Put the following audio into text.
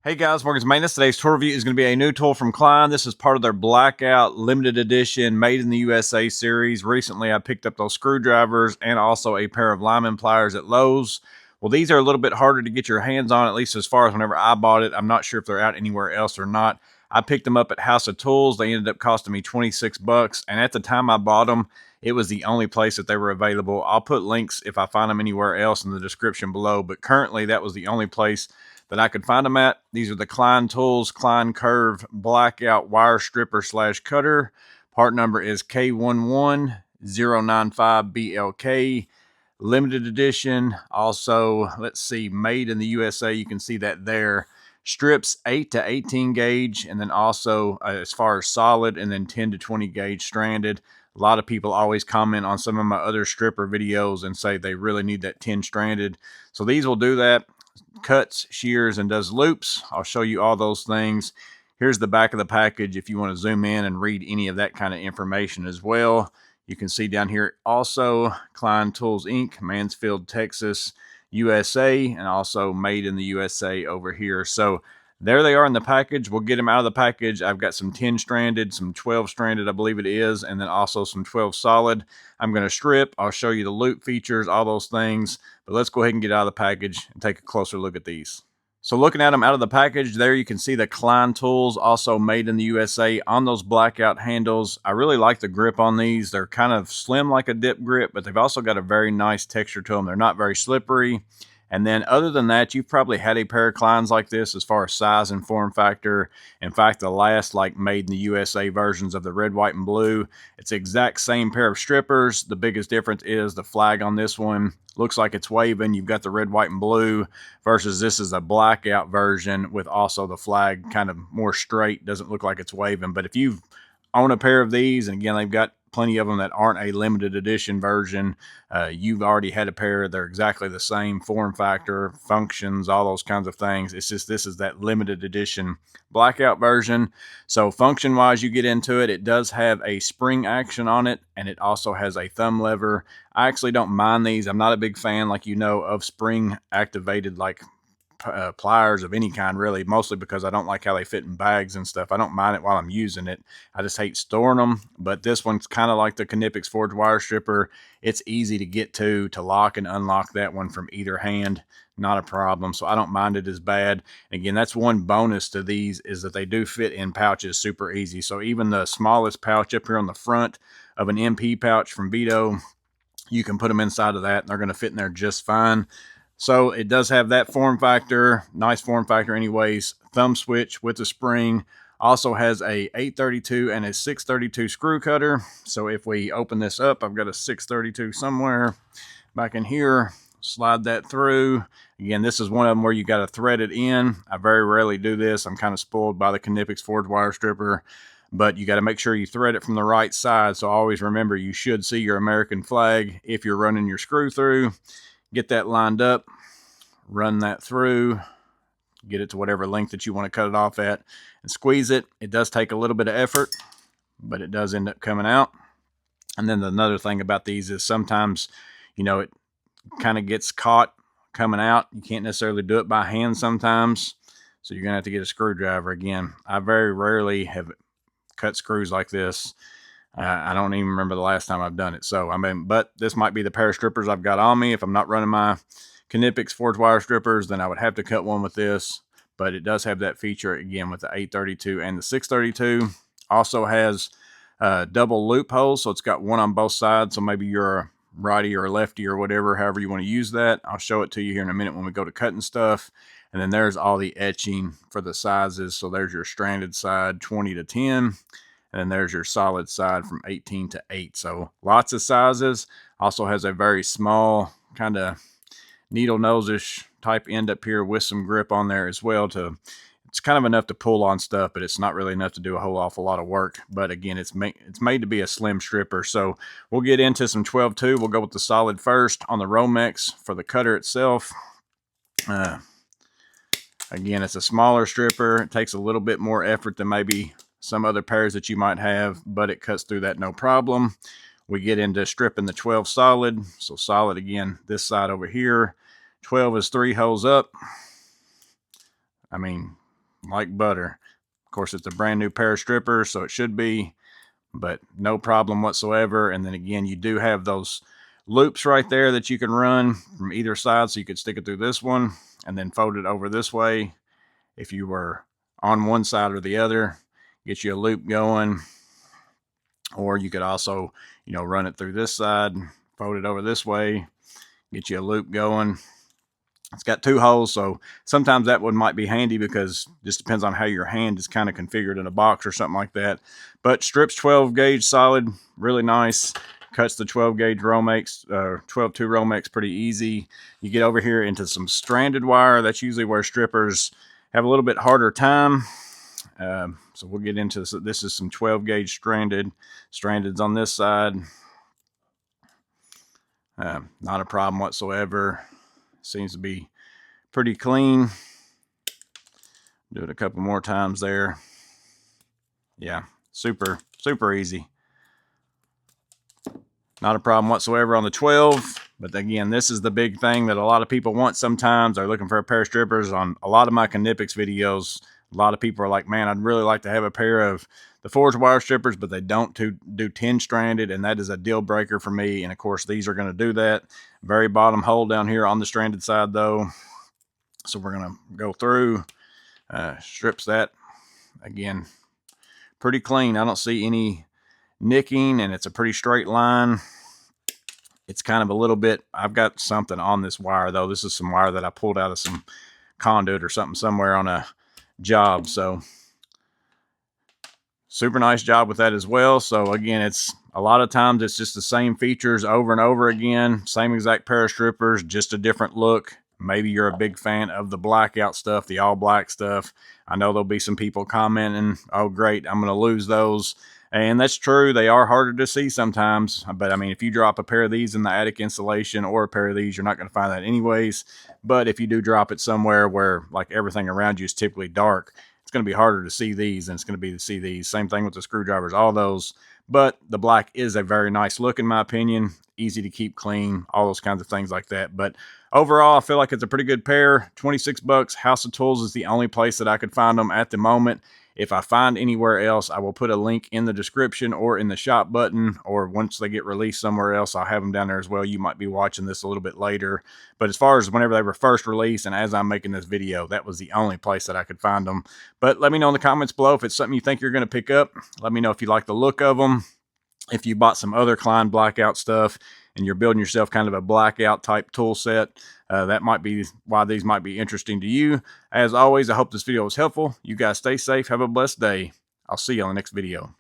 Hey guys, Morgan's Maintenance. Today's tool review is going to be a new tool from Klein. This is part of their Blackout limited edition made in the USA series. Recently I picked up those screwdrivers and also a pair of lineman pliers at Lowe's. Well, these are a little bit harder to get your hands on, at least as far as whenever I bought it. I'm not sure if they're out anywhere else or not. I picked them up at House of Tools. They ended up costing me 26 bucks, and at the time I bought them, it was the only place that they were available. I'll put links if I find them anywhere else in the description below, but currently that was the only place that I could find them at. These are the Klein Tools Klein Curve Blackout Wire Stripper / Cutter. Part number is K11095BLK. Limited edition. Also, let's see, made in the USA. You can see that there. Strips 8 to 18 gauge, and then also as far as solid, and then 10 to 20 gauge stranded. A lot of people always comment on some of my other stripper videos and say they really need that 10 stranded. So these will do that. Cuts, shears, and does loops. I'll show you all those things. Here's the back of the package if you want to zoom in and read any of that kind of information as well. You can see down here also Klein Tools Inc., Mansfield, Texas, USA, and also made in the USA over here. So there they are in the package. We'll get them out of the package. I've got some 10 stranded, some 12 stranded, I believe it is, and then also some 12 solid. I'm going to strip. I'll show you the loop features, all those things. But let's go ahead and get out of the package and take a closer look at these. So looking at them out of the package, there you can see the Klein Tools, also made in the USA, on those Blackout handles. I really like the grip on these. They're kind of slim like a dip grip, but they've also got a very nice texture to them. They're not very slippery. And then other than that, you've probably had a pair of Kleins like this as far as size and form factor. In fact, the last made in the USA versions of the red, white, and blue, it's the exact same pair of strippers. The biggest difference is the flag on this one looks like it's waving. You've got the red, white, and blue versus this is a Blackout version with also the flag kind of more straight. Doesn't look like it's waving. But if you own a pair of these, and again, they've got plenty of them that aren't a limited edition version. You've already had a pair. They're exactly the same form factor, functions, all those kinds of things. It's just this is that limited edition Blackout version. So function wise, you get into it. It does have a spring action on it, and it also has a thumb lever. I actually don't mind these. I'm not a big fan, like you know, of spring activated pliers of any kind, really, mostly because I don't like how they fit in bags and stuff. I don't mind it while I'm using it. I just hate storing them. But this one's kind of like the Knipex Forge wire stripper. It's easy to get to lock and unlock that one from either hand. Not a problem. So I don't mind it as bad. And again, that's one bonus to these, is that they do fit in pouches super easy. So even the smallest pouch up here on the front of an MP pouch from Vito, you can put them inside of that and they're going to fit in there just fine. So it does have that form factor, nice form factor anyways. Thumb switch with the spring. Also has a 832 and a 632 screw cutter. So if we open this up, I've got a 632 somewhere back in here. Slide that through. Again, this is one of them where you got to thread it in. I very rarely do this. I'm kind of spoiled by the Knipex Forge wire stripper. But you got to make sure you thread it from the right side. So always remember, you should see your American flag if you're running your screw through. Get that lined up, run that through, get it to whatever length that you want to cut it off at, and squeeze it. It does take a little bit of effort, but it does end up coming out. And then another thing about these is sometimes, you know, it kind of gets caught coming out. You can't necessarily do it by hand sometimes, so you're going to have to get a screwdriver. Again, I very rarely have cut screws like this. I don't even remember the last time I've done it. So, I mean, but this might be the pair of strippers I've got on me. If I'm not running my Knipex Forge wire strippers, then I would have to cut one with this. But it does have that feature, again, with the 832 and the 632. Also has double loopholes, so it's got one on both sides. So maybe you're a righty or a lefty or whatever, however you want to use that. I'll show it to you here in a minute when we go to cutting stuff. And then there's all the etching for the sizes. So there's your stranded side, 20 to 10. And then there's your solid side from 18 to 8. So lots of sizes. Also has a very small kind of needle nose-ish type end up here with some grip on there as well. It's kind of enough to pull on stuff, but it's not really enough to do a whole awful lot of work. But again, it's made to be a slim stripper. So we'll get into some 12-2. We'll go with the solid first on the Romex for the cutter itself. Again, it's a smaller stripper. It takes a little bit more effort than maybe some other pairs that you might have, but it cuts through that no problem. We get into stripping the 12 solid. So solid, again, this side over here. 12 is 3 holes up. I mean, like butter. Of course, it's a brand new pair of strippers, so it should be, but no problem whatsoever. And then again, you do have those loops right there that you can run from either side, so you could stick it through this one and then fold it over this way if you were on one side or the other, get you a loop going. Or you could also, you know, run it through this side, fold it over this way, get you a loop going. It's got 2 holes, so sometimes that one might be handy because it just depends on how your hand is kind of configured in a box or something like that. But strips 12 gauge solid, really nice. Cuts the 12 gauge Romex, 12-2 Romex pretty easy. You get over here into some stranded wire. That's usually where strippers have a little bit harder time. So we'll get into this. This is some 12 gauge strandeds on this side. Not a problem whatsoever. Seems to be pretty clean. Do it a couple more times there. Yeah, super easy. Not a problem whatsoever on the 12. But again, this is the big thing that a lot of people want sometimes. They're looking for a pair of strippers. On a lot of my Knipex videos, a lot of people are like, man, I'd really like to have a pair of the forged wire strippers, but they don't do 10 stranded, and that is a deal breaker for me. And of course, these are going to do that. Very bottom hole down here on the stranded side though. So we're going to go through, strips that. Again, pretty clean. I don't see any nicking, and it's a pretty straight line. It's kind of a little bit, I've got something on this wire though. This is some wire that I pulled out of some conduit or something somewhere on a job. So super nice job with that as well. So again, it's a lot of times it's just the same features over and over again. Same exact pair of strippers, just a different look. Maybe you're a big fan of the Blackout stuff, the all black stuff. I know there'll be some people commenting, oh great, I'm going to lose those. And that's true. They are harder to see sometimes. But I mean, if you drop a pair of these in the attic insulation or a pair of these, you're not going to find that anyways. But if you do drop it somewhere where like everything around you is typically dark, it's going to be harder to see these than it's going to be to see these. Same thing with the screwdrivers, all those. But the black is a very nice look in my opinion. Easy to keep clean, all those kinds of things like that. But overall, I feel like it's a pretty good pair. 26 bucks. House of Tools is the only place that I could find them at the moment. If I find anywhere else, I will put a link in the description or in the shop button, or once they get released somewhere else, I'll have them down there as well. You might be watching this a little bit later. But as far as whenever they were first released and as I'm making this video, that was the only place that I could find them. But let me know in the comments below if it's something you think you're going to pick up. Let me know if you like the look of them. If you bought some other Klein Blackout stuff and you're building yourself kind of a Blackout type tool set, that might be why these might be interesting to you. As always, I hope this video was helpful. You guys stay safe. Have a blessed day. I'll see you on the next video.